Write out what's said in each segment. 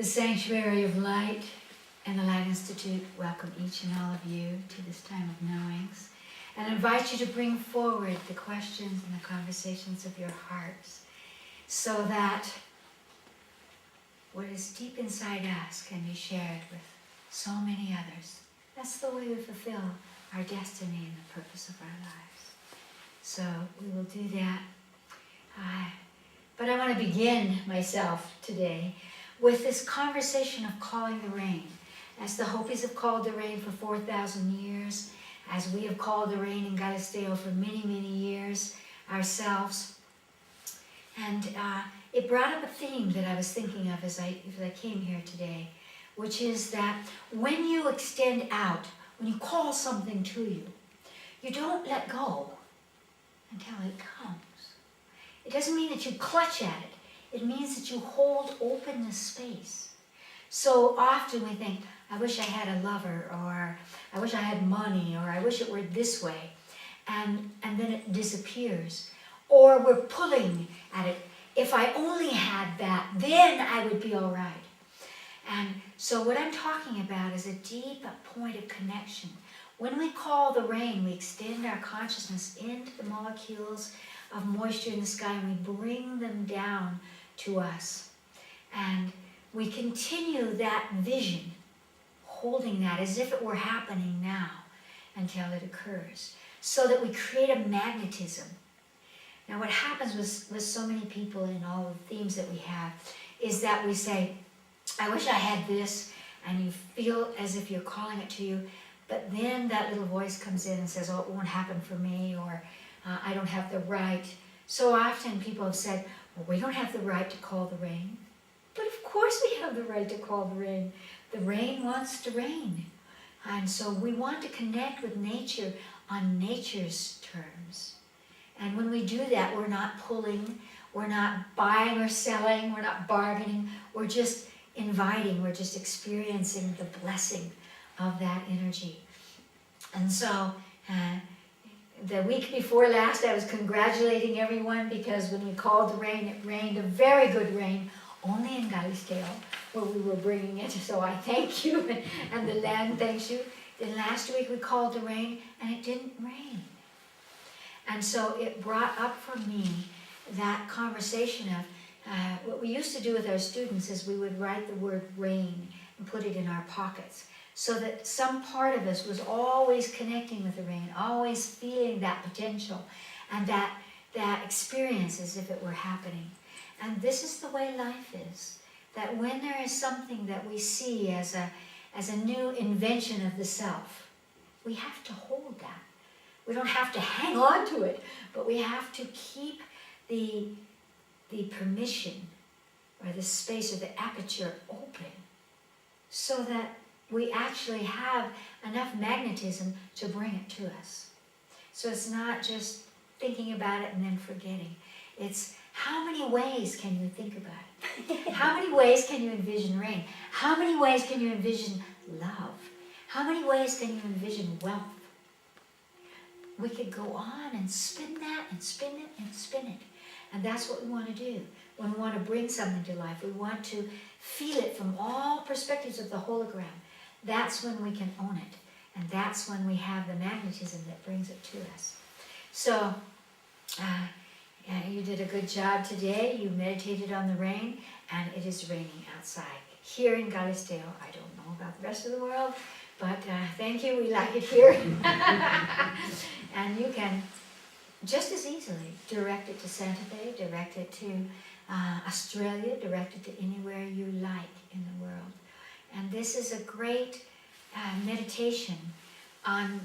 The Sanctuary of Light and the Light Institute welcome each and all of you to this time of knowings and invite you to bring forward the questions and the conversations of your hearts so that what is deep inside us can be shared with so many others. That's the way we fulfill our destiny and the purpose of our lives. So we will do that. But I want to begin myself today with this conversation of calling the rain. As the Hopis have called the rain for 4,000 years, as we have called the rain in Galisteo for many, many years ourselves. And it brought up a theme that I was thinking of as I came here today, which is that when you extend out, when you call something to you, you don't let go until it comes. It doesn't mean that you clutch at it. It means that you hold open the space. So often we think, I wish I had a lover, or I wish I had money, or I wish it were this way. And then it disappears. Or we're pulling at it. If I only had that, then I would be all right. And so what I'm talking about is a deep point of connection. When we call the rain, we extend our consciousness into the molecules of moisture in the sky and we bring them down to us. And we continue that vision, holding that as if it were happening now until it occurs, so that we create a magnetism. Now what happens with so many people in all the themes that we have is that we say, I wish I had this, and you feel as if you're calling it to you, but then that little voice comes in and says, oh, it won't happen for me, or I don't have the right. So often people have said, well, we don't have the right to call the rain. But of course we have the right to call the rain. The rain wants to rain. And so we want to connect with nature on nature's terms. And when we do that, we're not pulling, we're not buying or selling, we're not bargaining, we're just inviting, we're just experiencing the blessing of that energy. And so the week before last, I was congratulating everyone because when we called the rain, it rained a very good rain, only in Galisteo, where we were bringing it. So I thank you, and the land thanks you. Then last week we called the rain, and it didn't rain. And so it brought up for me that conversation of what we used to do with our students is we would write the word rain and put it in our pockets, so that some part of us was always connecting with the rain, always feeling that potential and that experience as if it were happening. And this is the way life is, that when there is something that we see as a new invention of the self, we have to hold that. We don't have to hang on to it, but we have to keep the permission or the space or the aperture open so that we actually have enough magnetism to bring it to us. So it's not just thinking about it and then forgetting. It's how many ways can you think about it? How many ways can you envision rain? How many ways can you envision love? How many ways can you envision wealth? We could go on and spin that and spin it and spin it. And that's what we want to do. When we want to bring something to life, we want to feel it from all perspectives of the hologram. That's when we can own it. And that's when we have the magnetism that brings it to us. So, you did a good job today. You meditated on the rain, and it is raining outside. Here in Galisteo, I don't know about the rest of the world, but thank you, we like it here. And you can just as easily direct it to Santa Fe, direct it to Australia, direct it to anywhere you like in the world. And this is a great meditation on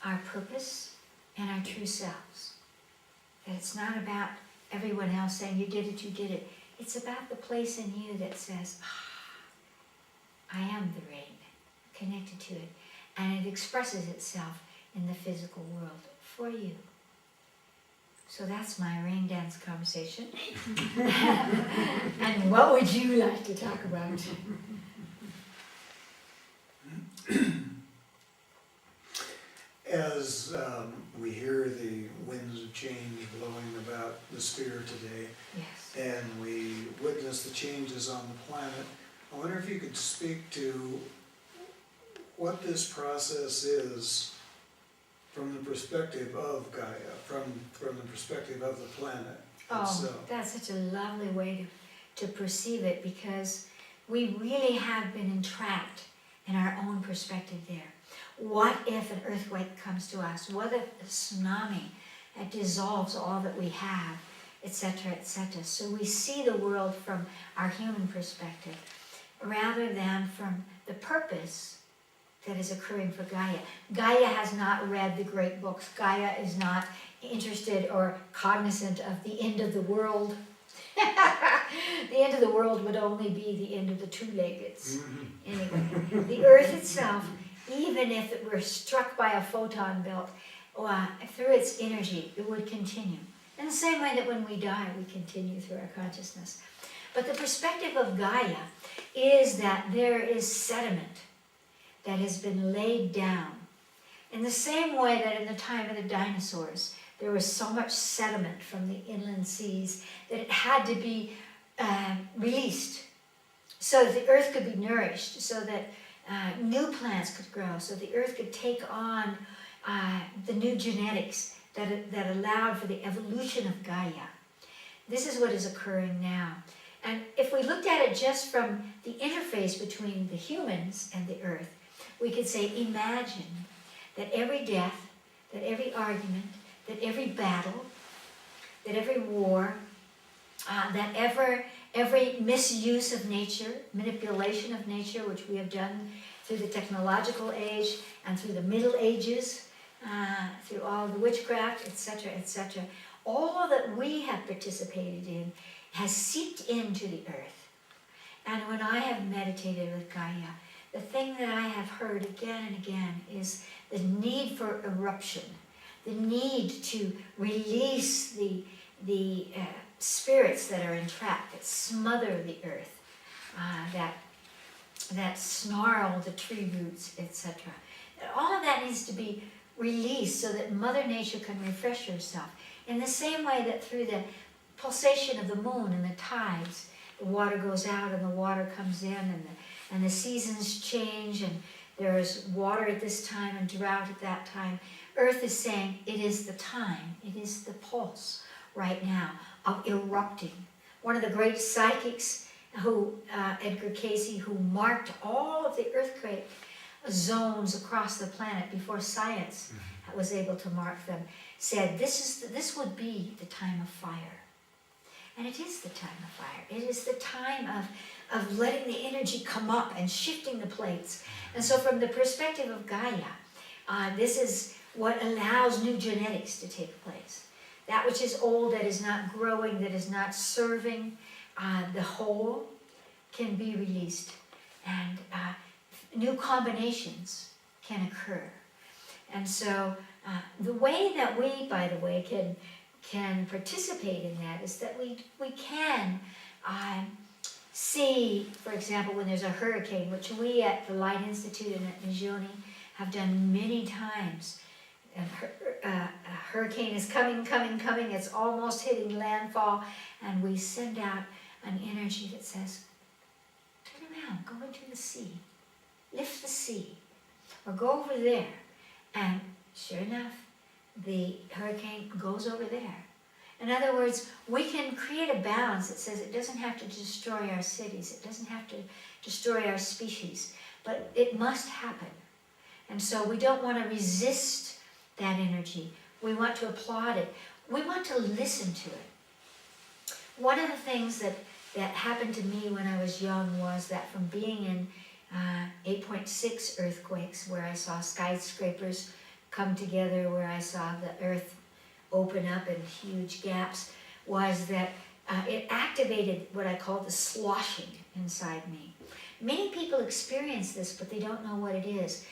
our purpose and our true selves. That it's not about everyone else saying, you did it, you did it. It's about the place in you that says, I am the rain, connected to it. And it expresses itself in the physical world for you. So that's my rain dance conversation. And what would you like to talk about? As we hear the winds of change blowing about the sphere today, Yes. and we witness the changes on the planet, I wonder if you could speak to what this process is from the perspective of Gaia, from the perspective of the planet itself. Oh, that's such a lovely way to perceive it, because we really have been entrapped in our own perspective there. What if an earthquake comes to us? What if a tsunami dissolves all that we have, etc., etc.? So we see the world from our human perspective rather than from the purpose that is occurring for Gaia. Gaia has not read the great books. Gaia is not interested or cognizant of the end of the world. The end of the world would only be the end of the two-leggeds. Anyway, the Earth itself, even if it were struck by a photon belt, through its energy, it would continue. In the same way that when we die, we continue through our consciousness. But the perspective of Gaia is that there is sediment that has been laid down. In the same way that in the time of the dinosaurs, there was so much sediment from the inland seas that it had to be released so that the earth could be nourished, so that new plants could grow, so the earth could take on the new genetics that allowed for the evolution of Gaia. This is what is occurring now. And if we looked at it just from the interface between the humans and the earth, we could say, imagine that every death, that every argument, that every battle, that every war, that every misuse of nature, manipulation of nature, which we have done through the technological age and through the Middle Ages, through all the witchcraft, etc., etc., all that we have participated in has seeped into the earth. And when I have meditated with Gaia, the thing that I have heard again and again is the need for eruption, the need to release the spirits that are entrapped, that smother the earth, that snarl the tree roots, etc. All of that needs to be released so that Mother Nature can refresh herself. In the same way that through the pulsation of the moon and the tides, the water goes out and the water comes in, and the seasons change, and there is water at this time and drought at that time. Earth is saying it is the time, it is the pulse right now of erupting. One of the great psychics, Edgar Cayce, who marked all of the earthquake zones across the planet before science was able to mark them, said this would be the time of fire. And it is the time of fire. It is the time of letting the energy come up and shifting the plates. And so from the perspective of Gaia, this is what allows new genetics to take place. That which is old, that is not growing, that is not serving the whole, can be released. And new combinations can occur. And so the way that we, by the way, can participate in that is that we can see, for example, when there's a hurricane, which we at the Light Institute and at Nijoni have done many times. A hurricane is coming, it's almost hitting landfall, and we send out an energy that says, turn around, go into the sea, lift the sea, or go over there. And sure enough, the hurricane goes over there. In other words, we can create a balance that says it doesn't have to destroy our cities, it doesn't have to destroy our species, but it must happen. And so we don't want to resist that energy. We want to applaud it. We want to listen to it. One of the things that happened to me when I was young was that from being in 8.6 earthquakes, where I saw skyscrapers come together, where I saw the earth open up in huge gaps, was that it activated what I call the sloshing inside me. Many people experience this, but they don't know what it is.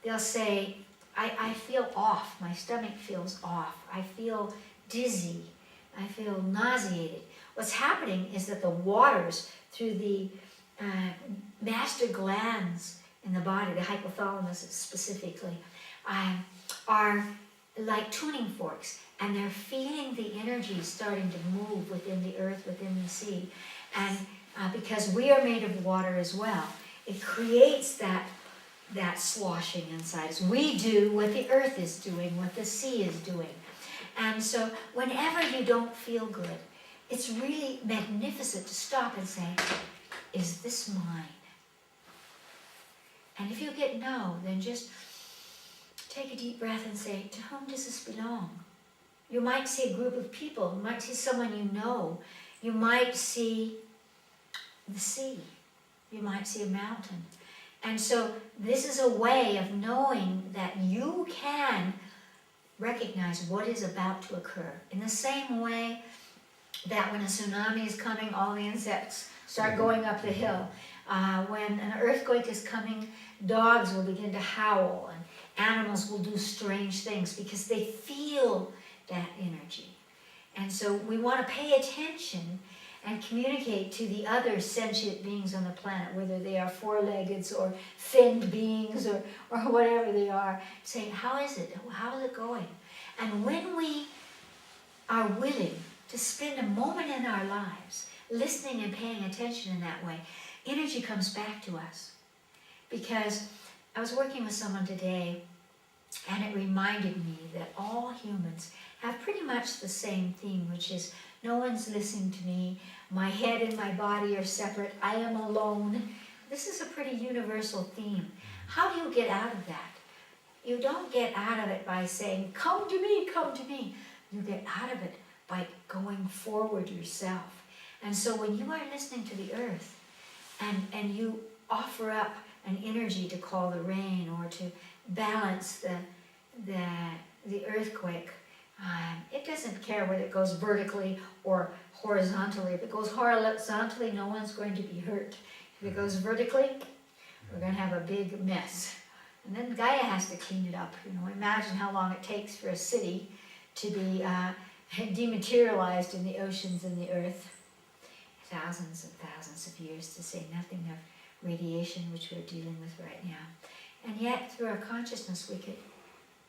They'll say, I feel off, my stomach feels off, I feel dizzy, I feel nauseated. What's happening is that the waters through the master glands in the body, the hypothalamus specifically, are like tuning forks, and they're feeling the energy starting to move within the earth, within the sea. And because we are made of water as well. It creates that sloshing inside us. We do what the earth is doing, what the sea is doing. And so whenever you don't feel good, it's really magnificent to stop and say, is this mine? And if you get no, then just take a deep breath and say, to whom does this belong? You might see a group of people. You might see someone you know. You might see the sea. You might see a mountain. And so this is a way of knowing that you can recognize what is about to occur. In the same way that when a tsunami is coming, all the insects start going up the hill. When an earthquake is coming, dogs will begin to howl and animals will do strange things because they feel that energy. And so we want to pay attention and communicate to the other sentient beings on the planet, whether they are four-legged or finned beings or whatever they are, saying, how is it? How is it going? And when we are willing to spend a moment in our lives listening and paying attention in that way, energy comes back to us. Because I was working with someone today, and it reminded me that all humans have pretty much the same theme, which is no one's listening to me, my head and my body are separate, I am alone. This is a pretty universal theme. How do you get out of that? You don't get out of it by saying, come to me, come to me. You get out of it by going forward yourself. And so when you are listening to the earth and you offer up an energy to call the rain or to balance the earthquake, it doesn't care whether it goes vertically or horizontally. If it goes horizontally, no one's going to be hurt. If it goes vertically, we're going to have a big mess. And then Gaia has to clean it up. Imagine how long it takes for a city to be dematerialized in the oceans and the earth. Thousands and thousands of years, to say nothing of radiation, which we're dealing with right now. And yet, through our consciousness, we could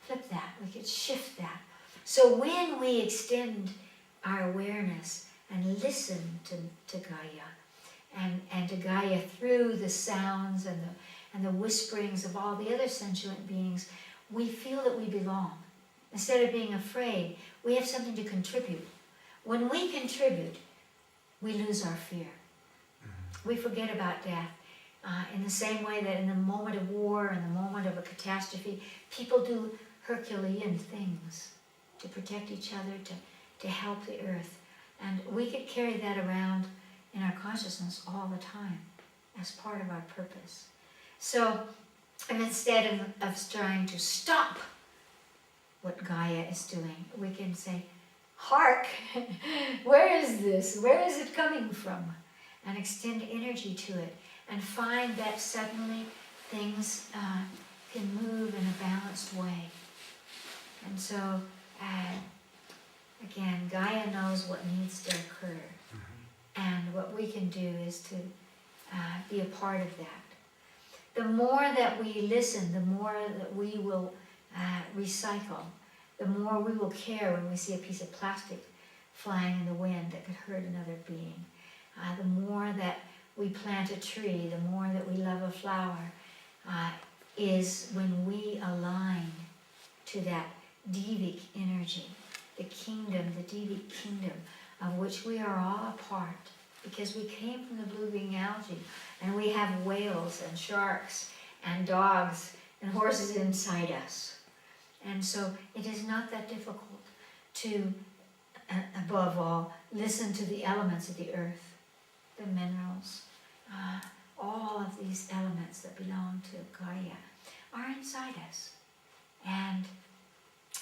flip that. We could shift that. So when we extend our awareness and listen to Gaia, and to Gaia through the sounds and the whisperings of all the other sentient beings, we feel that we belong. Instead of being afraid, we have something to contribute. When we contribute, we lose our fear. We forget about death. In the same way that in the moment of war, in the moment of a catastrophe, people do Herculean things to protect each other, to help the earth. And we could carry that around in our consciousness all the time as part of our purpose. So, and instead of trying to stop what Gaia is doing, we can say, hark, where is this? Where is it coming from? And extend energy to it and find that suddenly things can move in a balanced way. And so, again, Gaia knows what needs to occur. And what we can do is to be a part of that. The more that we listen, the more that we will recycle, the more we will care when we see a piece of plastic flying in the wind that could hurt another being. The more that we plant a tree, the more that we love a flower, is when we align to that Divic energy, the kingdom, the Divic kingdom, of which we are all a part, because we came from the blue-green algae, and we have whales and sharks and dogs and horses inside us. And so it is not that difficult to, above all, listen to the elements of the earth, the minerals, all of these elements that belong to Gaia are inside us. And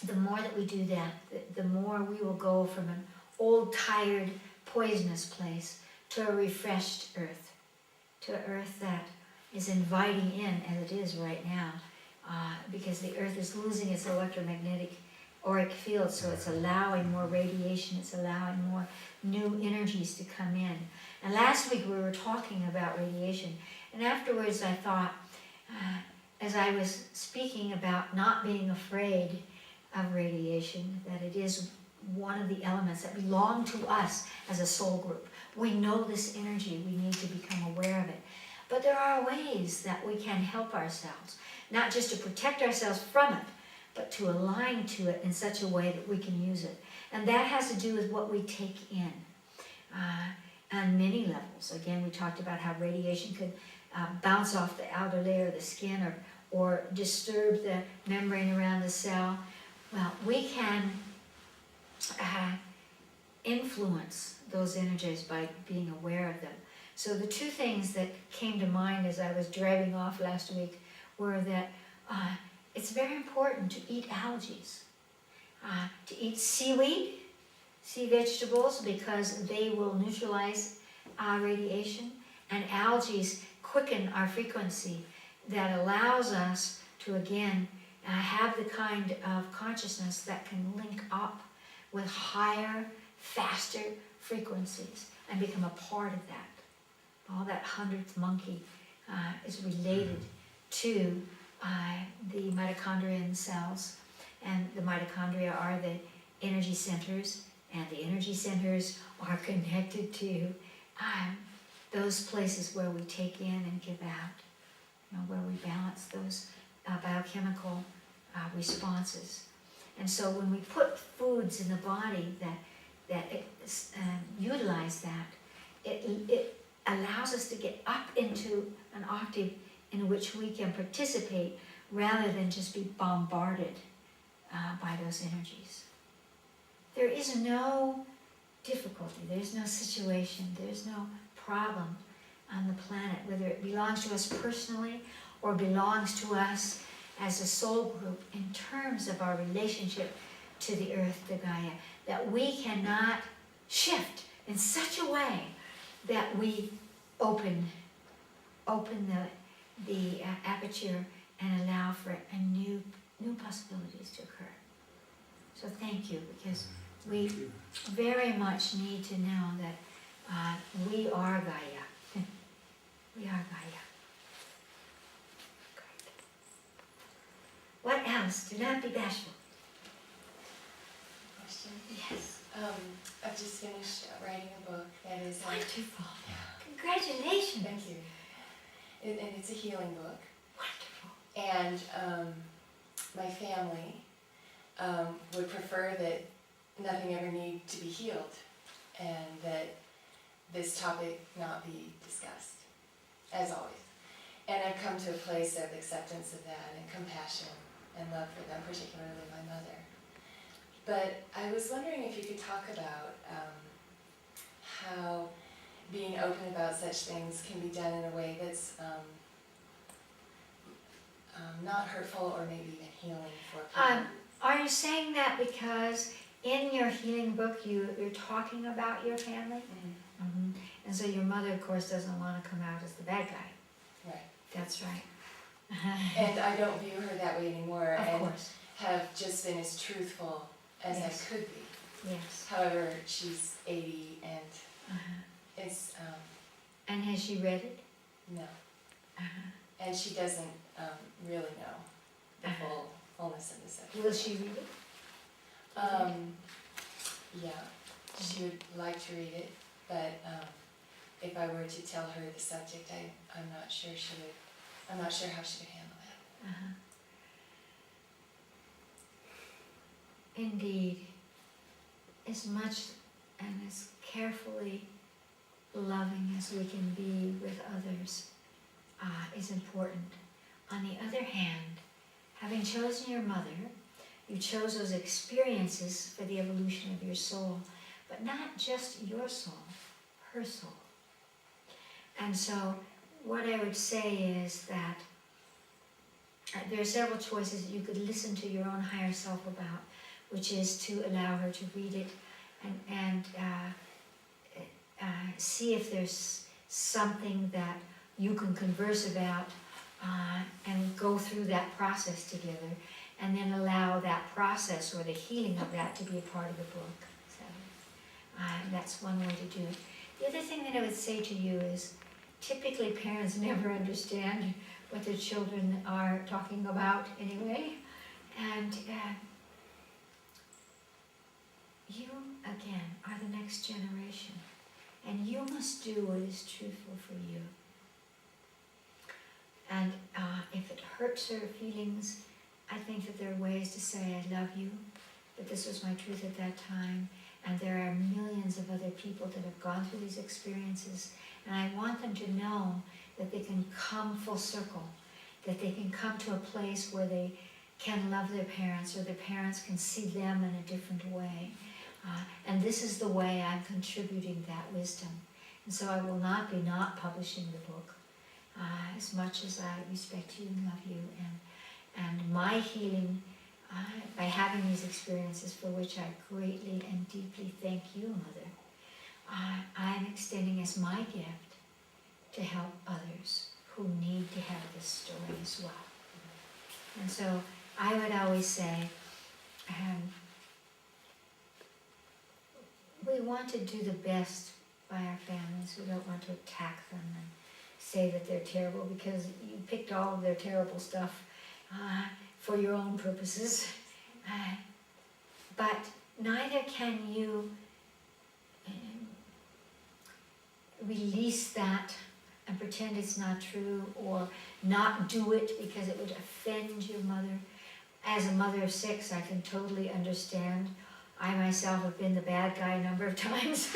the more that we do that, the more we will go from an old, tired, poisonous place to a refreshed earth, to an earth that is inviting in, as it is right now, because the earth is losing its electromagnetic auric field, so it's allowing more radiation, it's allowing more new energies to come in. And last week we were talking about radiation, and afterwards I thought, as I was speaking about not being afraid of radiation, that it is one of the elements that belong to us as a soul group. We know this energy, we need to become aware of it. But there are ways that we can help ourselves, not just to protect ourselves from it, but to align to it in such a way that we can use it. And that has to do with what we take in on many levels. Again, we talked about how radiation could bounce off the outer layer of the skin or disturb the membrane around the cell. Well, we can influence those energies by being aware of them. So the two things that came to mind as I was driving off last week were that it's very important to eat algae, to eat seaweed, sea vegetables, because they will neutralize radiation, and algae quicken our frequency that allows us to, again, have the kind of consciousness that can link up with higher, faster frequencies and become a part of that. All that 100th monkey is related to the mitochondrial cells, and the mitochondria are the energy centers, and the energy centers are connected to those places where we take in and give out, where we balance those biochemical responses. And so when we put foods in the body that utilize that, it allows us to get up into an octave in which we can participate rather than just be bombarded by those energies. There is no difficulty, there's no situation, there's no problem on the planet, whether it belongs to us personally or belongs to us as a soul group in terms of our relationship to the earth, to Gaia, that we cannot shift in such a way that we open the aperture and allow for new possibilities to occur. So thank you, because we very much need to know that we are Gaia. We are Gaia. Great. What else? Do not be bashful. Question? Yes. I've just finished writing a book that is Wonderful. Congratulations. Thank you. And it's a healing book. Wonderful. And my family would prefer that nothing ever need to be healed, and that this topic not be discussed, as always. And I've come to a place of acceptance of that and compassion and love for them, particularly my mother. But I was wondering if you could talk about how being open about such things can be done in a way that's not hurtful or maybe even healing for people. Are you saying that because in your healing book you're talking about your family? Mm-hmm. Mm-hmm. And so your mother, of course, doesn't want to come out as the bad guy. Right. That's right. And I don't view her that way anymore, Of and course. have just been as truthful as Yes. I could be. Yes. However, she's 80 and Uh-huh. it's, And has she read it? no. Uh-huh. And she doesn't really know the Uh-huh. fullness of the subject. Will she read it? Yeah, she would like to read it, but if I were to tell her the subject, I'm not sure she would, I'm not sure how she would handle that. Uh-huh. Indeed, as much and as carefully loving as we can be with others is important. On the other hand, having chosen your mother, you chose those experiences for the evolution of your soul, but not just your soul, her soul. And so what I would say is that there are several choices that you could listen to your own higher self about, which is to allow her to read it and see if there's something that you can converse about and go through that process together, and then allow that process or the healing of that to be a part of the book. So that's one way to do it. The other thing that I would say to you is, typically parents never understand what their children are talking about anyway, and you, again, are the next generation. and you must do what is truthful for you. And if it hurts her feelings, I think that there are ways to say, I love you, but this was my truth at that time, and there are millions of other people that have gone through these experiences, and I want them to know that they can come full circle, that they can come to a place where they can love their parents, or their parents can see them in a different way. And this is the way I'm contributing that wisdom. And so I will not be not publishing the book, as much as I respect you and love you. And my healing, by having these experiences, for which I greatly and deeply thank you, Mother, I'm extending as my gift to help others who need to have this story as well. And so I would always say, we want to do the best by our families. We don't want to attack them and say that they're terrible, because you picked all of their terrible stuff for your own purposes. But neither can you release that and pretend it's not true, or not do it because it would offend your mother. As a mother of 6, I can totally understand. I myself have been the bad guy a number of times.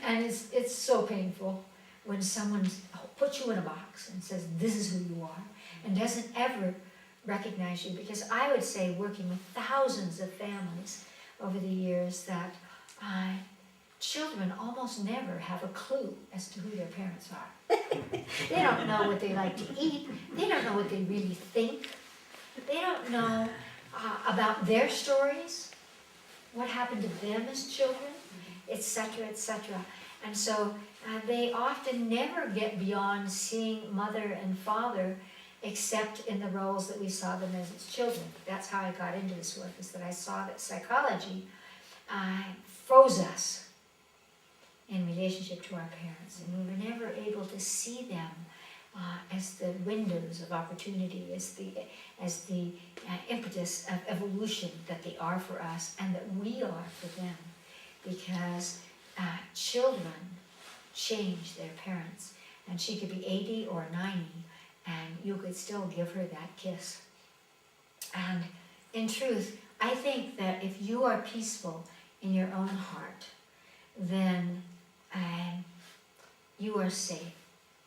And it's so painful when someone puts you in a box and says, this is who you are, and doesn't ever recognize you. Because I would say, working with thousands of families over the years, that children almost never have a clue as to who their parents are. They don't know what they like to eat. They don't know what they really think. They don't know about their stories, what happened to them as children, etc., etc. And so they often never get beyond seeing mother and father, except in the roles that we saw them as children. That's how I got into this work, is that I saw that psychology froze us in relationship to our parents, and we were never able to see them as the windows of opportunity, as the impetus of evolution that they are for us, and that we are for them, because children change their parents, and she could be 80 or 90, and you could still give her that kiss. And in truth, I think that if you are peaceful in your own heart, then you are safe.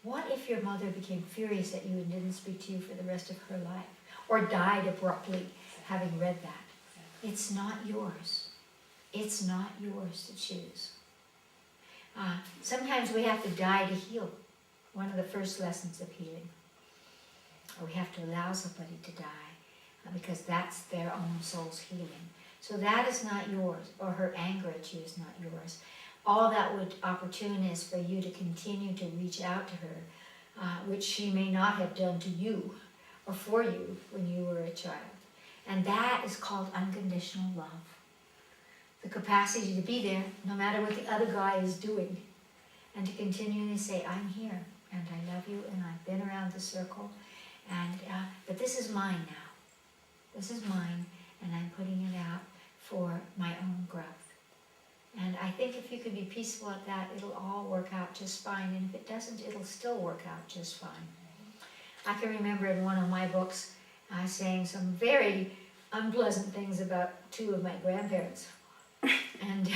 What if your mother became furious at you and didn't speak to you for the rest of her life, or died abruptly, having read that? It's not yours. It's not yours to choose. Sometimes we have to die to heal. One of the first lessons of healing. Or we have to allow somebody to die, because that's their own soul's healing. So that is not yours, or her anger at you is not yours. All that would opportune is for you to continue to reach out to her, which she may not have done to you or for you when you were a child. And that is called unconditional love. The capacity to be there no matter what the other guy is doing, and to continually say, I'm here, and I love you, and I've been around the circle, and but this is mine now. This is mine, and I'm putting it out for my own growth. And I think if you can be peaceful at that, it'll all work out just fine. And if it doesn't, it'll still work out just fine. I can remember in one of my books saying some very unpleasant things about 2 of my grandparents. And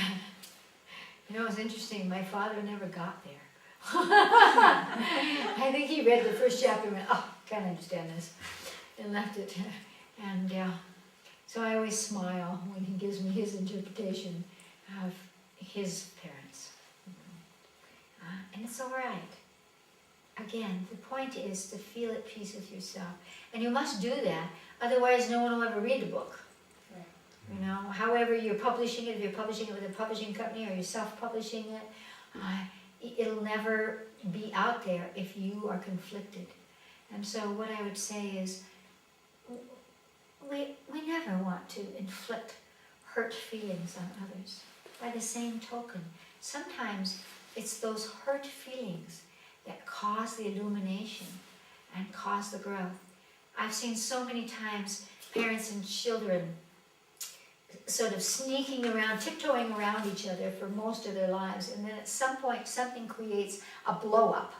you know, it's interesting, my father never got there. I think he read the first chapter and went, oh, can't understand this, and left it. And so I always smile when he gives me his interpretation of his parents. And it's all right. Again, the point is to feel at peace with yourself. And you must do that, otherwise no one will ever read the book. Right. You know, however you're publishing it, if you're publishing it with a publishing company or you're self-publishing it, it'll never be out there if you are conflicted. And so what I would say is, we never want to inflict hurt feelings on others. By the same token, sometimes it's those hurt feelings that cause the illumination and cause the growth. I've seen so many times parents and children sort of sneaking around, tiptoeing around each other for most of their lives, and then at some point something creates a blow up.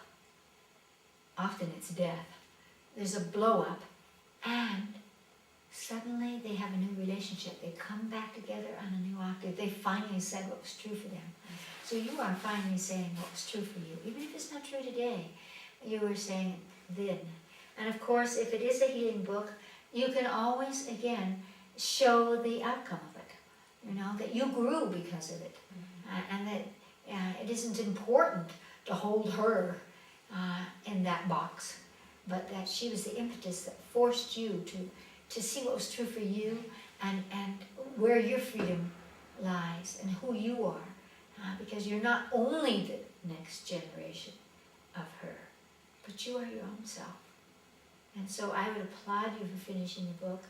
Often it's death. There's a blow up, and suddenly they have a new relationship. They come back together on a new octave. They finally said what was true for them. So you are finally saying what was true for you, even if it's not true today. You were saying it then. And of course, if it is a healing book, you can always, again, show the outcome of it. You know, that you grew because of it. And that it isn't important to hold her in that box, but that she was the impetus that forced you to see what was true for you and where your freedom lies and who you are. Because you're not only the next generation of her, but you are your own self. And so I would applaud you for finishing the book,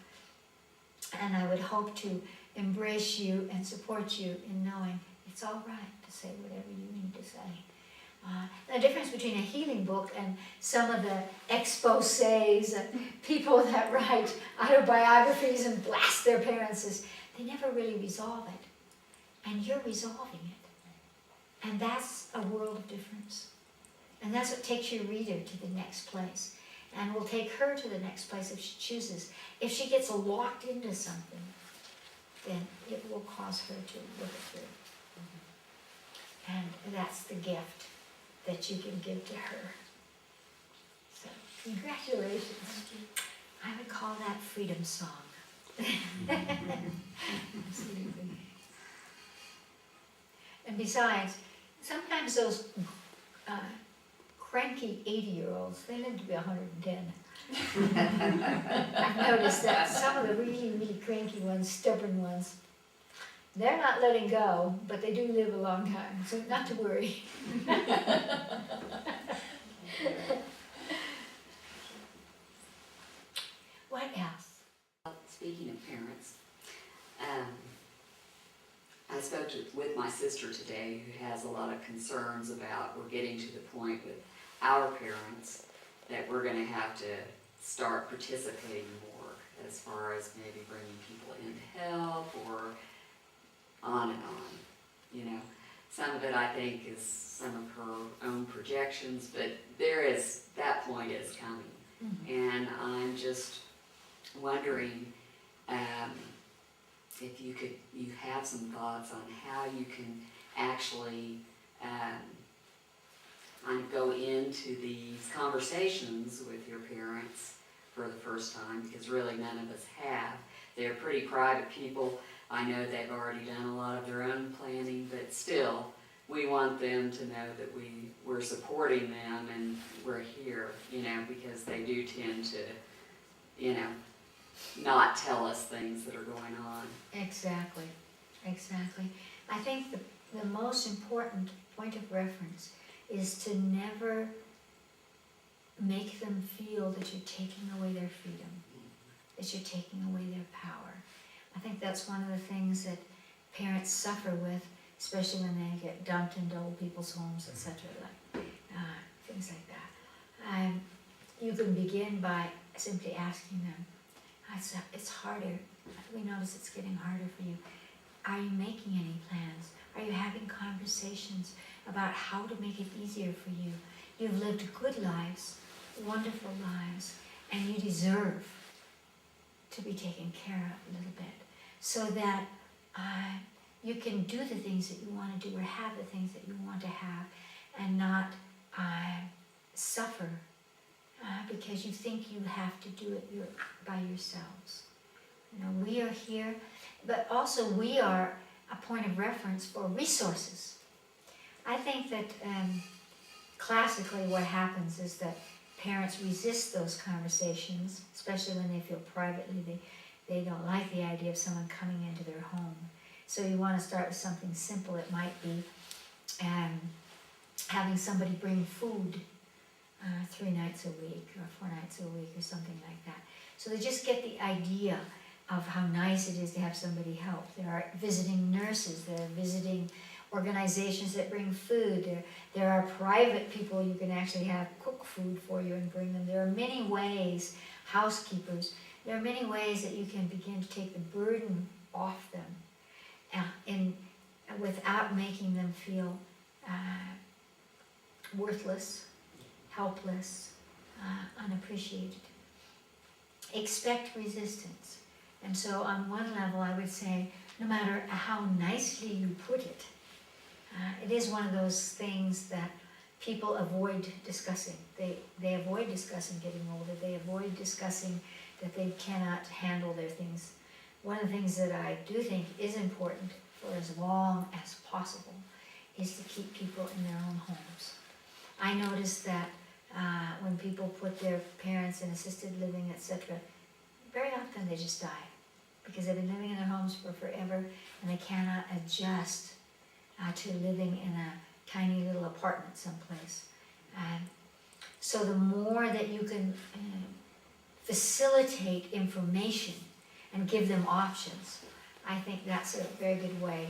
and I would hope to embrace you and support you in knowing it's all right to say whatever you need to say. The difference between a healing book and some of the exposés, people that write autobiographies and blast their parents, is they never really resolve it. And you're resolving it. And that's a world of difference. And that's what takes your reader to the next place. And will take her to the next place if she chooses. If she gets locked into something, then it will cause her to look it through. And that's the gift that you can give to her. So, congratulations. I would call that freedom song. Absolutely. And besides, sometimes those cranky 80-year-olds, they live to be 110. I've noticed that some of the really, really cranky ones, stubborn ones, they're not letting go, but they do live a long time, so not to worry. What else? Speaking of parents, I spoke with my sister today, who has a lot of concerns about we're getting to the point with our parents that we're going to have to start participating more as far as maybe bringing people in to help or on and on. You know, some of it I think is some of her own projections, but that point is coming. Mm-hmm. And I'm just wondering if you have some thoughts on how you can actually kind of go into these conversations with your parents for the first time, because really none of us have. They're pretty private people. I know they've already done a lot of their own planning, but still, we want them to know that we're supporting them and we're here, you know, because they do tend to, you know, not tell us things that are going on. Exactly, exactly. I think the most important point of reference is to never make them feel that you're taking away their freedom, that you're taking away their power. I think that's one of the things that parents suffer with, especially when they get dumped into old people's homes, etc., like things like that. You can begin by simply asking them, it's harder. We notice it's getting harder for you. Are you making any plans? Are you having conversations about how to make it easier for you? You've lived good lives, wonderful lives, and you deserve to be taken care of a little bit, so that you can do the things that you want to do or have the things that you want to have, and not suffer because you think you have to do it by yourselves. You know, we are here, but also we are a point of reference for resources. I think that classically what happens is that parents resist those conversations, especially when they feel privately they don't like the idea of someone coming into their home. So you want to start with something simple. It might be having somebody bring food 3 nights a week or 4 nights a week or something like that. So they just get the idea of how nice it is to have somebody help. There are visiting nurses, there are visiting organizations that bring food, there are private people you can actually have cook food for you and bring them. There are many ways, housekeepers, there are many ways that you can begin to take the burden off them, without making them feel worthless, helpless, unappreciated. Expect resistance. And so on one level, I would say, no matter how nicely you put it, it is one of those things that people avoid discussing. They avoid discussing getting older. They avoid discussing that they cannot handle their things. One of the things that I do think is important for as long as possible is to keep people in their own homes. I notice that when people put their parents in assisted living, etc., very often they just die because they've been living in their homes for forever and they cannot adjust to living in a tiny little apartment someplace. So the more that you can facilitate information and give them options, I think that's a very good way.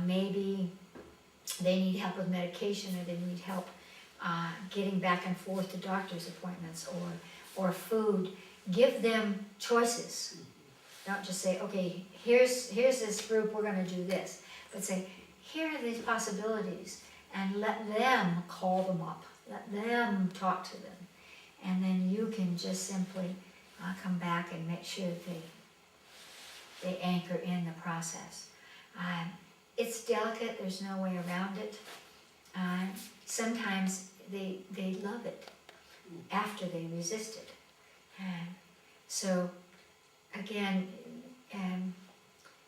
Maybe they need help with medication, or they need help getting back and forth to doctor's appointments, or food. Give them choices. Don't just say, okay, here's this group, we're going to do this. But say, here are these possibilities, and let them call them up. Let them talk to them. And then you can just simply come back and make sure that they anchor in the process. It's delicate, there's no way around it. Sometimes they love it after they resist it. So again,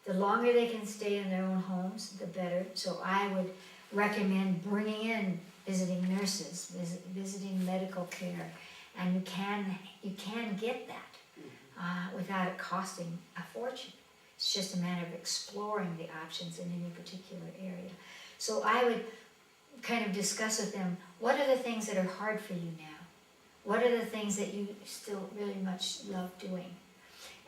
the longer they can stay in their own homes, the better. So I would recommend bringing in visiting nurses, visiting medical care, and you can get that without it costing a fortune. It's just a matter of exploring the options in any particular area. So I would kind of discuss with them, what are the things that are hard for you now? What are the things that you still really much love doing?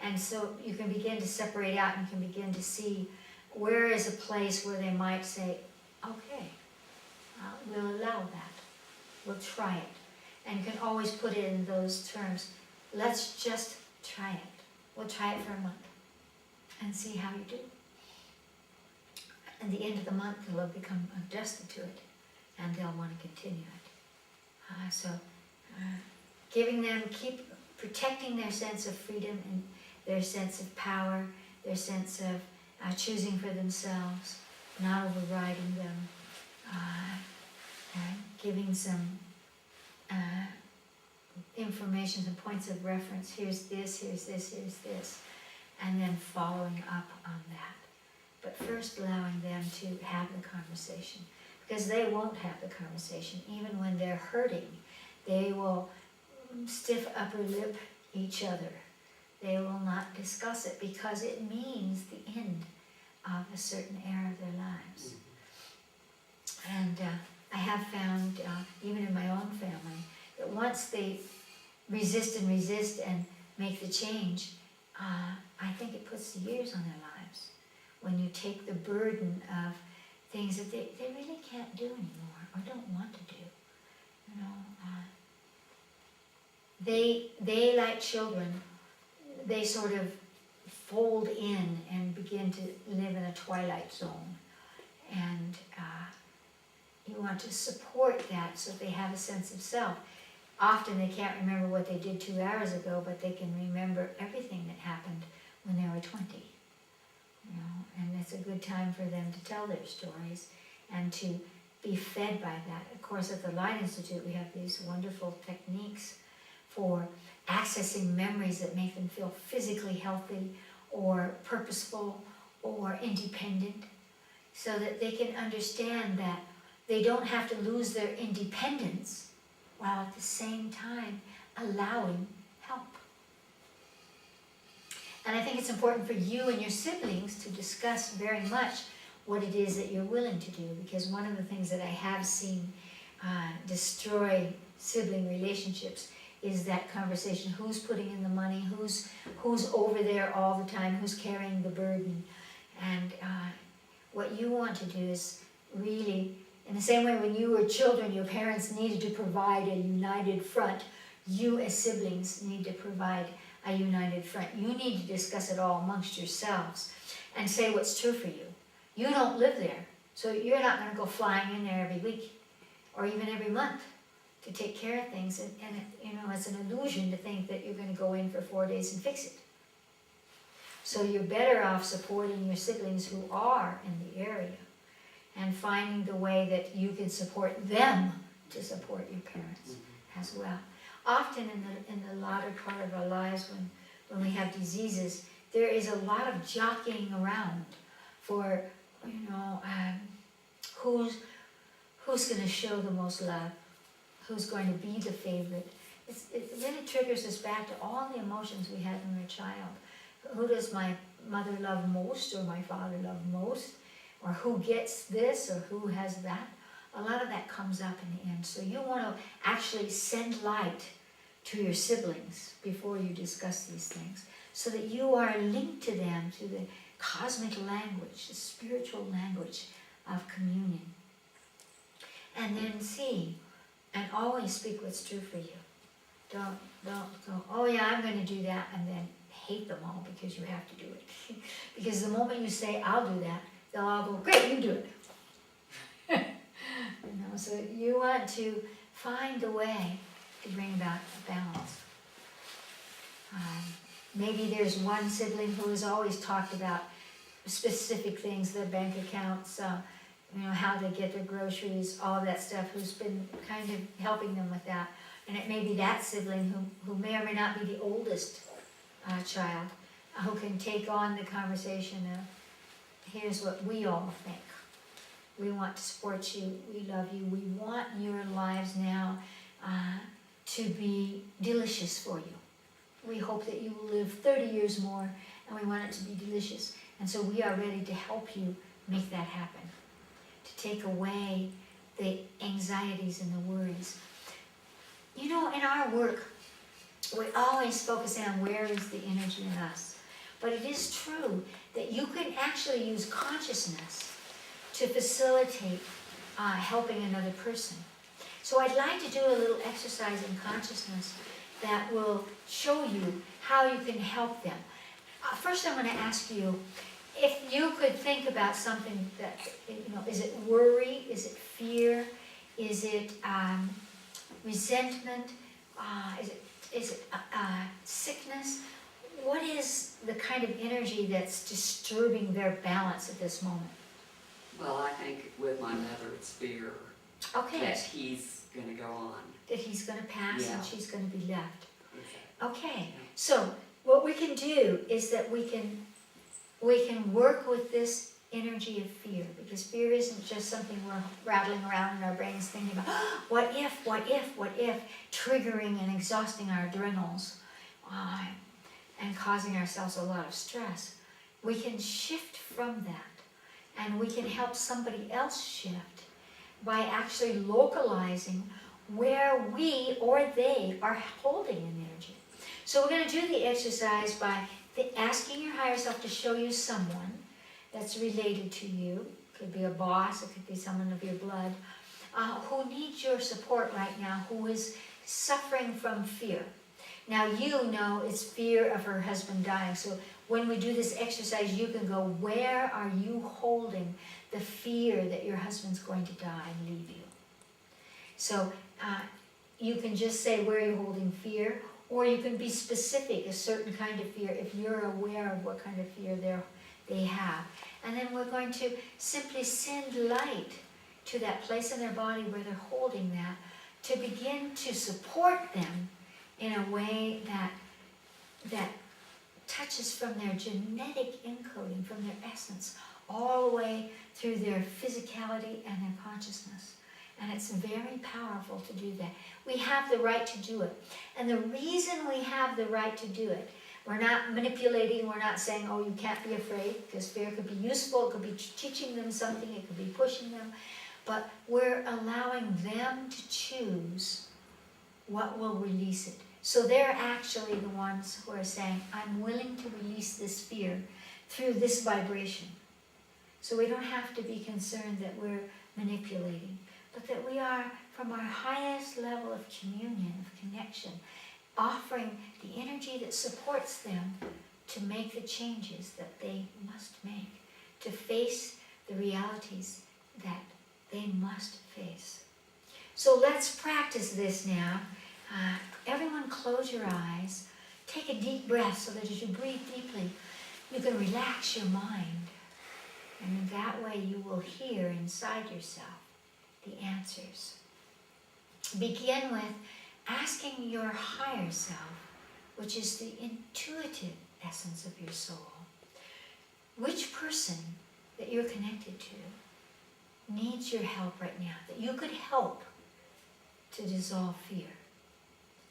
And so you can begin to separate out and you can begin to see where is a place where they might say, okay, we'll allow that. We'll try it. And you can always put it in those terms. Let's just try it. We'll try it for a month and see how you do. At the end of the month, they'll have become adjusted to it and they'll want to continue it. Giving them, keep protecting their sense of freedom and their sense of power, their sense of choosing for themselves, not overriding them, giving some information, some points of reference. Here's this, here's this, here's this, and then following up on that. But first allowing them to have the conversation, because they won't have the conversation. Even when they're hurting, they will stiff upper lip each other. They will not discuss it because it means the end of a certain era of their lives. And I have found, even in my own family, that once they resist and make the change, I think it puts years on their lives. When you take the burden of things that they really can't do anymore or don't want to do. You know, they like children, they sort of fold in and begin to live in a twilight zone. And you want to support that so they have a sense of self. Often they can't remember what they did 2 hours ago, but they can remember everything that happened when they were 20. You know, and it's a good time for them to tell their stories and to be fed by that. Of course, at the Light Institute, we have these wonderful techniques for accessing memories that make them feel physically healthy or purposeful or independent, so that they can understand that they don't have to lose their independence while at the same time allowing help. And I think it's important for you and your siblings to discuss very much what it is that you're willing to do, because one of the things that I have seen destroy sibling relationships is that conversation. Who's putting in the money? Who's over there all the time? Who's carrying the burden? And what you want to do is really, in the same way when you were children, your parents needed to provide a united front. You as siblings need to provide a united front. You need to discuss it all amongst yourselves and say what's true for you. You don't live there, so you're not gonna go flying in there every week or even every month to take care of things, and you know, it's an illusion to think that you're gonna go in for 4 days and fix it. So you're better off supporting your siblings who are in the area and finding the way that you can support them to support your parents as well. Often in the latter part of our lives, when we have diseases, there is a lot of jockeying around for, you know, who's going to show the most love, who's going to be the favorite. It really triggers us back to all the emotions we had when we were a child. Who does my mother love most, or my father love most, or who gets this, or who has that? A lot of that comes up in the end. So you want to actually send light to your siblings before you discuss these things, so that you are linked to them through the cosmic language, the spiritual language of communion. And then see, and always speak what's true for you. Don't go, oh yeah, I'm going to do that, and then hate them all because you have to do it. Because the moment you say, I'll do that, they'll all go, great, you do it. You know, so you want to find the way to bring about a balance. Maybe there's one sibling who has always talked about specific things, their bank accounts, you know, how they get their groceries, all of that stuff, who's been kind of helping them with that. And it may be that sibling who may or may not be the oldest child, who can take on the conversation of, here's what we all think. We want to support you, we love you, we want your lives now to be delicious for you. We hope that you will live 30 years more, and we want it to be delicious. And so we are ready to help you make that happen, to take away the anxieties and the worries. You know, in our work, we always focus on where is the energy in us. But it is true that you can actually use consciousness to facilitate helping another person. So I'd like to do a little exercise in consciousness that will show you how you can help them. First I'm going to ask you, if you could think about something that, you know, is it worry, is it fear, is it resentment, is it sickness? What is the kind of energy that's disturbing their balance at this moment? Well, I think with my mother, it's fear Okay, that he's going to go on. that he's going to pass Yeah. and she's going to be left. Exactly. Okay, so what we can do is that we can work with this energy of fear, because fear isn't just something we're rattling around in our brains thinking about, what if, triggering and exhausting our adrenals and causing ourselves a lot of stress. We can shift from that, and we can help somebody else shift by actually localizing where we or they are holding an energy. So we're going to do the exercise by asking your higher self to show you someone that's related to you. It could be a boss, it could be someone of your blood, who needs your support right now, who is suffering from fear. Now you know it's fear of her husband dying, so when we do this exercise you can go, where are you holding the fear that your husband's going to die and leave you? So you can just say where you're holding fear, or you can be specific, a certain kind of fear, if you're aware of what kind of fear they have. And then we're going to simply send light to that place in their body where they're holding that, to begin to support them in a way that touches from their genetic encoding, from their essence, all the way through their physicality and their consciousness. And it's very powerful to do that. We have the right to do it. And the reason we have the right to do it, we're not manipulating, we're not saying, oh, you can't be afraid, because fear could be useful, it could be teaching them something, it could be pushing them, but we're allowing them to choose what will release it. So they're actually the ones who are saying, I'm willing to release this fear through this vibration. So we don't have to be concerned that we're manipulating, but that we are, from our highest level of communion, of connection, offering the energy that supports them to make the changes that they must make, to face the realities that they must face. So let's practice this now. Everyone close your eyes. Take a deep breath so that as you breathe deeply, you can relax your mind. And in that way you will hear inside yourself the answers. Begin with asking your higher self, which is the intuitive essence of your soul, which person that you're connected to needs your help right now, that you could help to dissolve fear.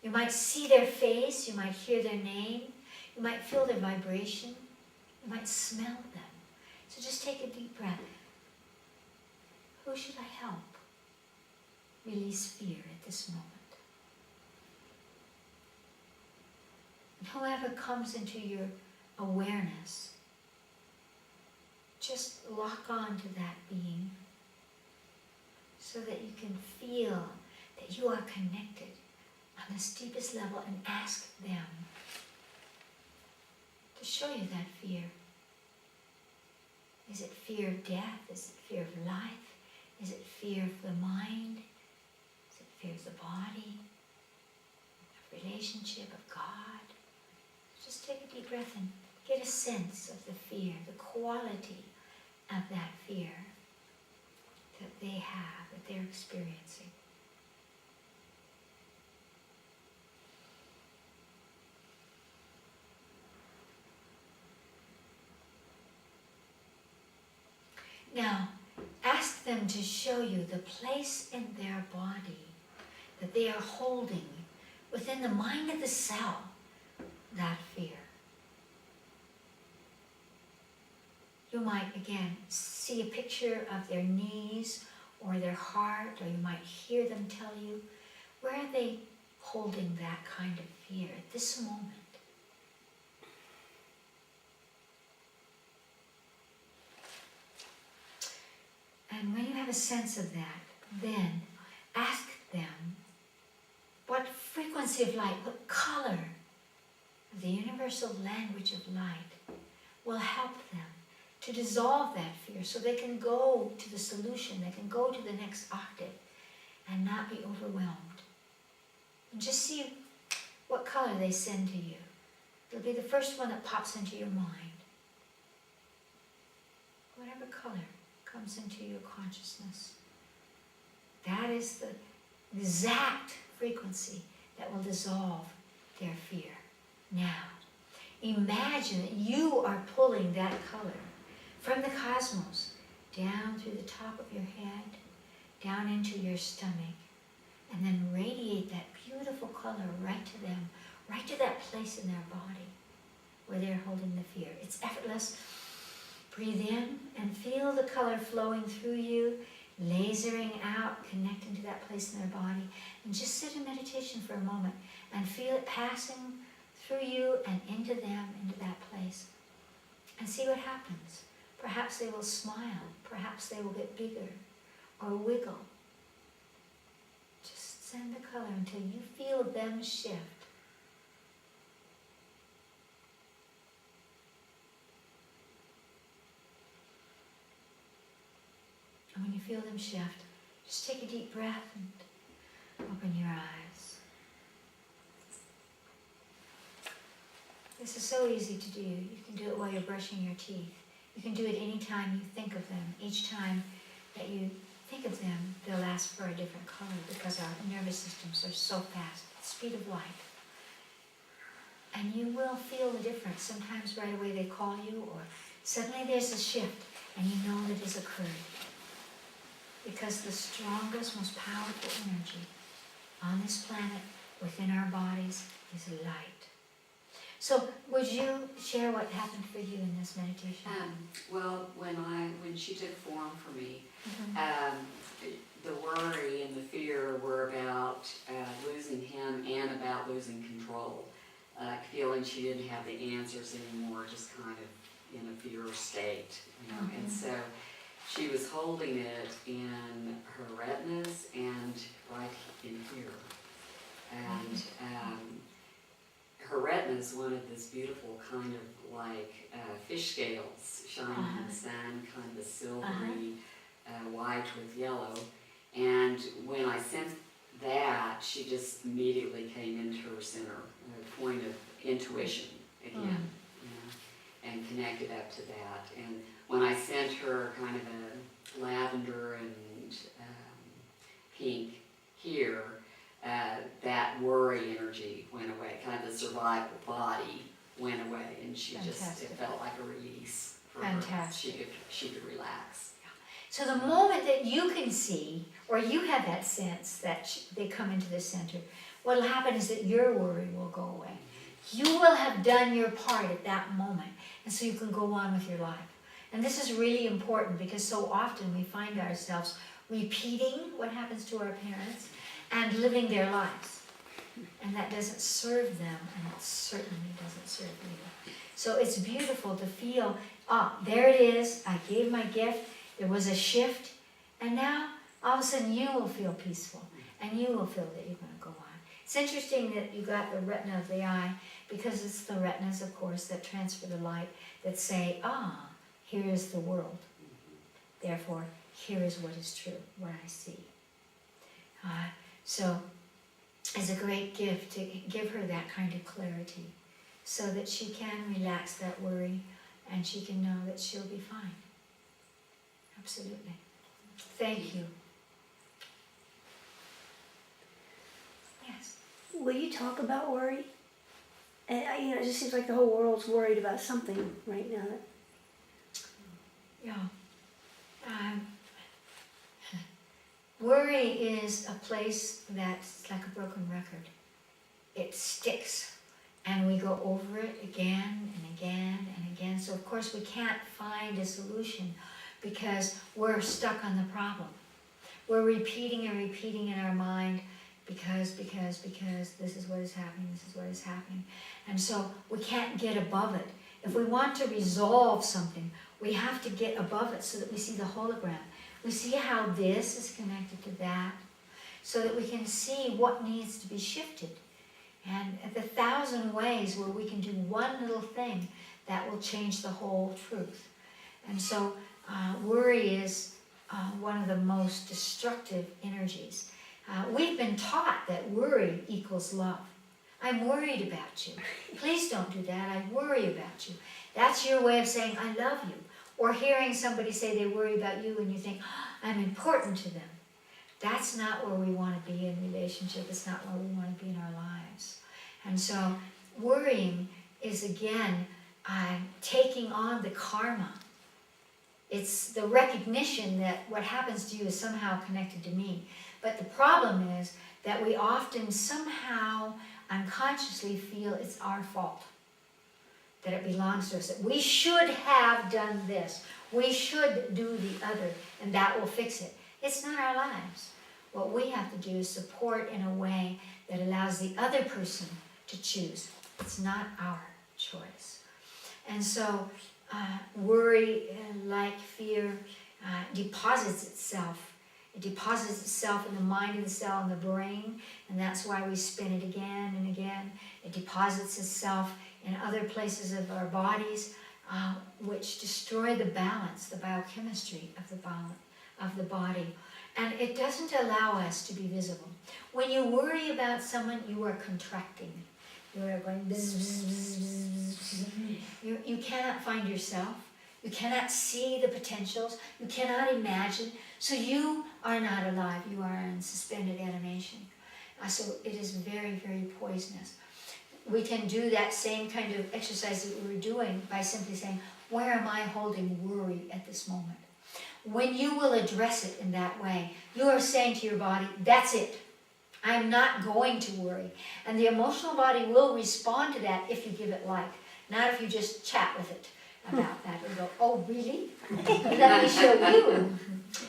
You might see their face, you might hear their name, you might feel their vibration, you might smell them. So just take a deep breath. Who should I help release fear at this moment? And whoever comes into your awareness, just lock on to that being so that you can feel that you are connected on this deepest level, and ask them to show you that fear. Is it fear of death? Is it fear of life? Is it fear of the mind? Is it fear of the body? Of relationship, of God? Just take a deep breath and get a sense of the fear, the quality of that fear that they have, that they're experiencing. Now, ask them to show you the place in their body that they are holding within the mind of the cell, that fear. You might, again, see a picture of their knees or their heart, or you might hear them tell you, where are they holding that kind of fear at this moment? And when you have a sense of that, then ask them what frequency of light, what color of the universal language of light will help them to dissolve that fear so they can go to the solution, they can go to the next octave and not be overwhelmed. And just see what color they send to you. It'll be the first one that pops into your mind. Whatever color comes into your consciousness. That is the exact frequency that will dissolve their fear. Now, imagine that you are pulling that color from the cosmos down through the top of your head, down into your stomach, and then radiate that beautiful color right to them, right to that place in their body where they're holding the fear. It's effortless. Breathe in and feel the color flowing through you, lasering out, connecting to that place in their body. And just sit in meditation for a moment and feel it passing through you and into them, into that place. And see what happens. Perhaps they will smile. Perhaps they will get bigger or wiggle. Just send the color until you feel them shift. And when you feel them shift, just take a deep breath and open your eyes. This is so easy to do. You can do it while you're brushing your teeth. You can do it any time you think of them. Each time that you think of them, they'll ask for a different color because our nervous systems are so fast, at the speed of light. And you will feel the difference. Sometimes right away they call you, or suddenly there's a shift and you know that has occurred. Because the strongest, most powerful energy on this planet, within our bodies, is light. So, would you share what happened for you in this meditation? Well, when she did form for me, the worry and the fear were about losing him and about losing control. Feeling she didn't have the answers anymore, just kind of in a fear state, you know. And so she was holding it in her retinas and right in here. And her retina is one of this beautiful kind of like fish scales shining in the sun, kind of a silvery white with yellow. And when I sent that, she just immediately came into her center, a point of intuition again, and connected up to that. And when I sent her kind of a lavender and pink here, that worry energy went away, kind of the survival body went away, and she just, it felt like a release for her. She could relax. So the moment that you can see, or you have that sense that they come into the center, what will happen is that your worry will go away. You will have done your part at that moment, and so you can go on with your life. And this is really important because so often we find ourselves repeating what happens to our parents and living their lives. And that doesn't serve them, and it certainly doesn't serve you. So it's beautiful to feel, there it is, I gave my gift, there was a shift, and now all of a sudden you will feel peaceful, and you will feel that you're going to go on. It's interesting that you got the retina of the eye, because it's the retinas, of course, that transfer the light, that say, here is the world. Therefore, here is what is true, what I see. So it's a great gift to give her that kind of clarity so that she can relax that worry and she can know that she'll be fine. Absolutely. Thank you. Yes. Will you talk about worry? And it just seems like the whole world's worried about something right now. Yeah. Worry is a place that's like a broken record. It sticks, and we go over it again and again and again. So of course we can't find a solution because we're stuck on the problem. We're repeating and repeating in our mind because this is what is happening, this is what is happening. And so we can't get above it. If we want to resolve something, we have to get above it so that we see the hologram. We see how this is connected to that, so that we can see what needs to be shifted. And the 1,000 ways where we can do one little thing that will change the whole truth. And so worry is one of the most destructive energies. We've been taught that worry equals love. I'm worried about you. Please don't do that. I worry about you. That's your way of saying, I love you. Or hearing somebody say they worry about you and you think, I'm important to them. That's not where we want to be in relationship. It's not where we want to be in our lives. And so worrying is, again, taking on the karma. It's the recognition that what happens to you is somehow connected to me. But the problem is that we often somehow unconsciously feel it's our fault, that it belongs to us, that we should have done this, we should do the other, and that will fix it. It's not our lives. What we have to do is support in a way that allows the other person to choose. It's not our choice. And so worry, like fear, deposits itself. It deposits itself in the mind of the cell in the brain, and that's why we spin it again and again. It deposits itself in other places of our bodies, which destroy the balance, the biochemistry of the body. And it doesn't allow us to be visible. When you worry about someone, you are contracting. You are going bzz, bzz, bzz, bzz, bzz. You cannot find yourself. You cannot see the potentials. You cannot imagine. So you are not alive. You are in suspended animation. So it is very, very poisonous. We can do that same kind of exercise that we were doing by simply saying, where am I holding worry at this moment? When you will address it in that way, you are saying to your body, that's it. I'm not going to worry. And the emotional body will respond to that if you give it light, not if you just chat with it about that and go, oh, really? Let me show you.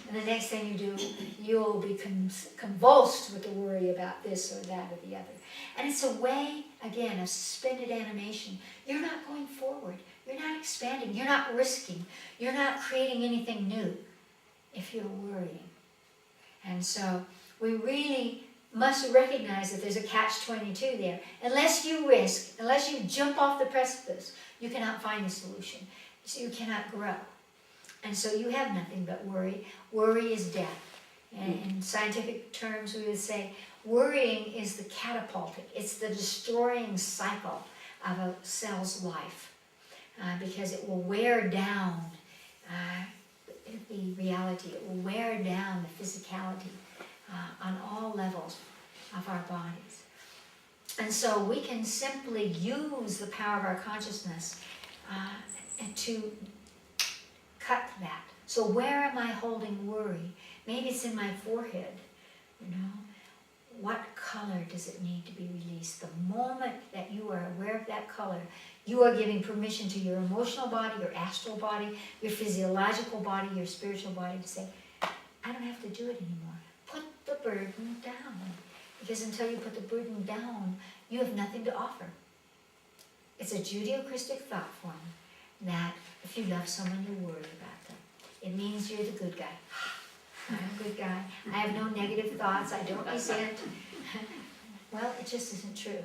And the next thing you do, you'll be convulsed with the worry about this or that or the other. And it's a way, again, of suspended animation. You're not going forward. You're not expanding. You're not risking. You're not creating anything new if you're worrying. And so we really must recognize that there's a catch-22 there. Unless you jump off the precipice, you cannot find a solution. So you cannot grow. And so you have nothing but worry. Worry is death. And in scientific terms, we would say worrying is the catapulting. It's the destroying cycle of a cell's life, because it will wear down the reality. It will wear down the physicality on all levels of our bodies. And so we can simply use the power of our consciousness to cut that. So where am I holding worry? Maybe it's in my forehead, you know. What color does it need to be released? The moment that you are aware of that color, you are giving permission to your emotional body, your astral body, your physiological body, your spiritual body to say, I don't have to do it anymore. Put the burden down. Because until you put the burden down, you have nothing to offer. It's a Judeo-Christic thought form that if you love someone, you worry about them. It means you're the good guy. I'm a good guy. I have no negative thoughts. I don't resent. Well, it just isn't true.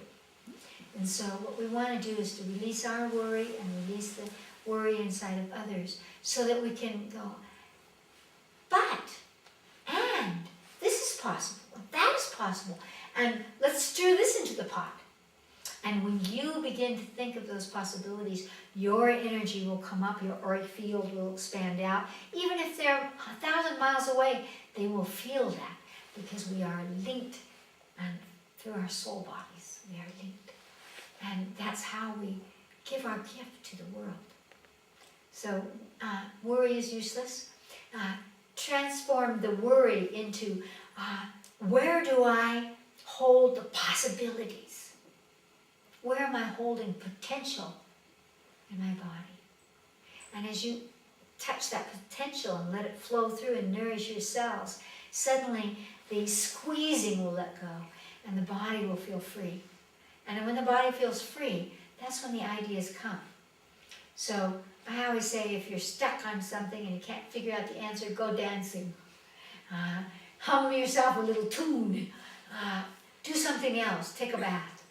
And so what we want to do is to release our worry and release the worry inside of others so that we can go, and this is possible, that is possible, and let's stir this into the pot. And when you begin to think of those possibilities, your energy will come up, your auric field will expand out. Even if they're 1,000 miles away, they will feel that because we are linked, and through our soul bodies, we are linked. And that's how we give our gift to the world. So worry is useless. Transform the worry into where do I hold the possibilities? Where am I holding potential in my body? And as you touch that potential and let it flow through and nourish your cells, suddenly the squeezing will let go and the body will feel free. And when the body feels free, that's when the ideas come. So I always say, if you're stuck on something and you can't figure out the answer, go dancing. Hum yourself a little tune. Do something else. Take a bath.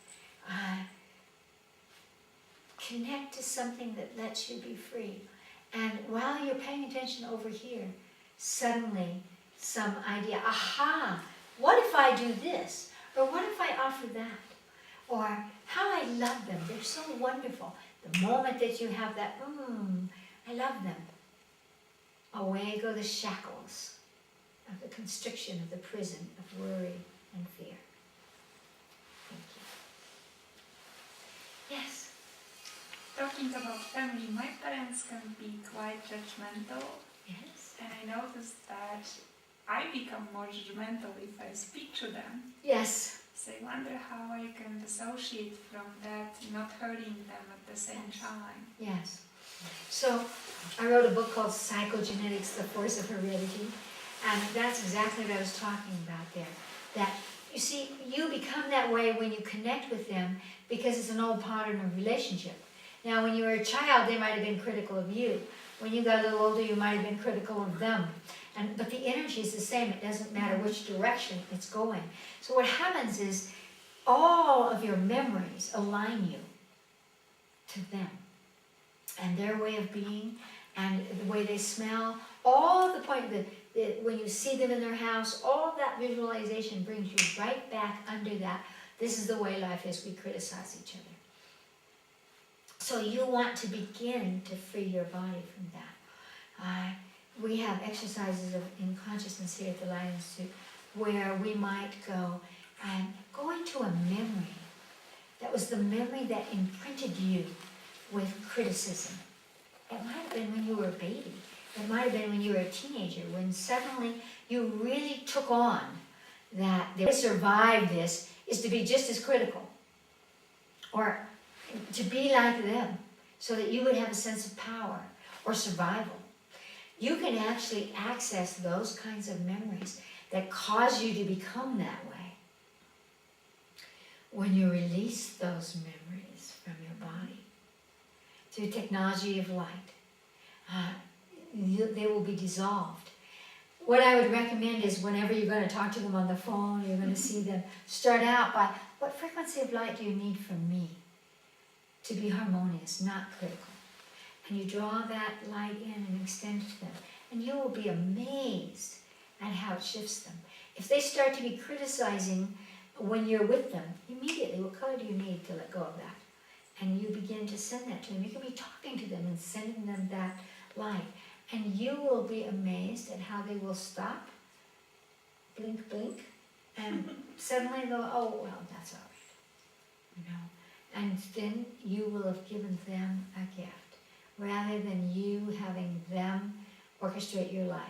Connect to something that lets you be free. And while you're paying attention over here, suddenly some idea, aha, what if I do this? Or what if I offer that? Or how I love them, they're so wonderful. The moment that you have that, I love them, away go the shackles of the constriction of the prison of worry and fear. Thank you. Yes? Talking about family, my parents can be quite judgmental, Yes? and I noticed that I become more judgmental if I speak to them. Yes. So I wonder how I can dissociate from that, not hurting them at the same time. Yes. So I wrote a book called Psychogentetics, The Force of Heredity, and that's exactly what I was talking about there. That, you see, you become that way when you connect with them because it's an old pattern of relationship. Now, when you were a child, they might have been critical of you. When you got a little older, you might have been critical of them. But the energy is the same. It doesn't matter which direction it's going. So what happens is all of your memories align you to them and their way of being and the way they smell. All of the point that when you see them in their house, all of that visualization brings you right back under that. This is the way life is. We criticize each other. So you want to begin to free your body from that. We have exercises in consciousness here at the Light Institute where we might go and go into a memory that was the memory that imprinted you with criticism. It might have been when you were a baby. It might have been when you were a teenager, when suddenly you really took on that the way to survive this is to be just as critical or to be like them so that you would have a sense of power or survival. You can actually access those kinds of memories that cause you to become that way when you release those memories from your body through technology of light. They will be dissolved. what I would recommend is whenever you're going to talk to them on the phone, you're going to see them, start out by, what frequency of light do you need from me to be harmonious, not critical? And you draw that light in and extend it to them. And you will be amazed at how it shifts them. If they start to be criticizing when you're with them, immediately, what color do you need to let go of that? And you begin to send that to them. You can be talking to them and sending them that light. And you will be amazed at how they will stop, blink, blink, and suddenly go, oh, well, that's all right. You know? And then you will have given them a gift, rather than you having them orchestrate your life.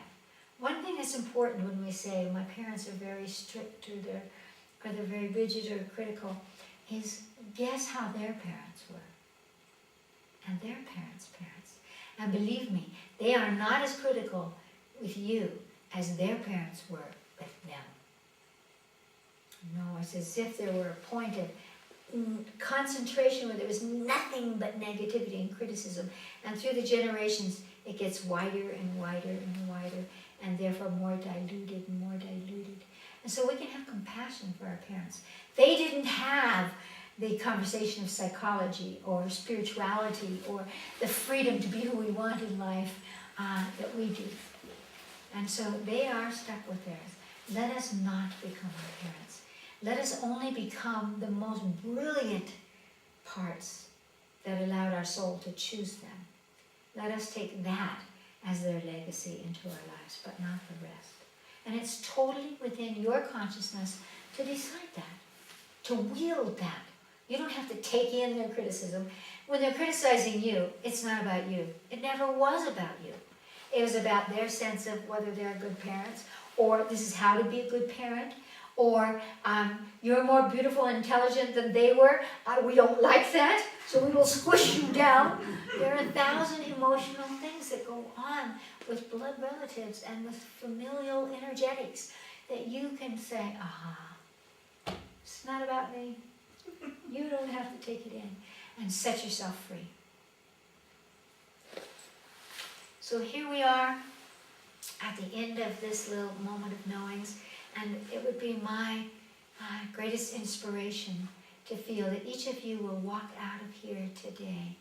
One thing that's important when we say my parents are very strict or they're very rigid or critical is guess how their parents were. And their parents' parents. And believe me, they are not as critical with you as their parents were with them. No, it's as if there were a point of concentration where there was nothing but negativity and criticism. And through the generations, it gets wider and wider and wider, and therefore more diluted and more diluted. And so we can have compassion for our parents. They didn't have the conversation of psychology or spirituality or the freedom to be who we want in life that we do. And so they are stuck with theirs. Let us not become our parents. Let us only become the most brilliant parts that allowed our soul to choose them. Let us take that as their legacy into our lives, but not the rest. And it's totally within your consciousness to decide that, to wield that. You don't have to take in their criticism. When they're criticizing you, it's not about you. It never was about you. It was about their sense of whether they're good parents, or this is how to be a good parent, or you're more beautiful and intelligent than they were. We don't like that, so we will squish you down. There are 1,000 emotional things that go on with blood relatives and with familial energetics that you can say, it's not about me. You don't have to take it in, and set yourself free. So here we are at the end of this little moment of knowings, and it would be my greatest inspiration to feel that each of you will walk out of here today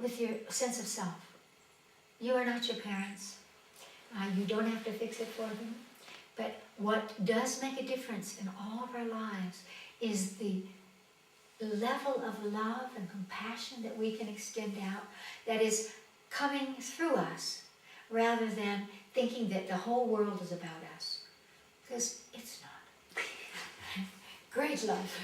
with your sense of self. You are not your parents. You don't have to fix it for them. But what does make a difference in all of our lives is the level of love and compassion that we can extend out that is coming through us, rather than thinking that the whole world is about us. Because it's not. Great love.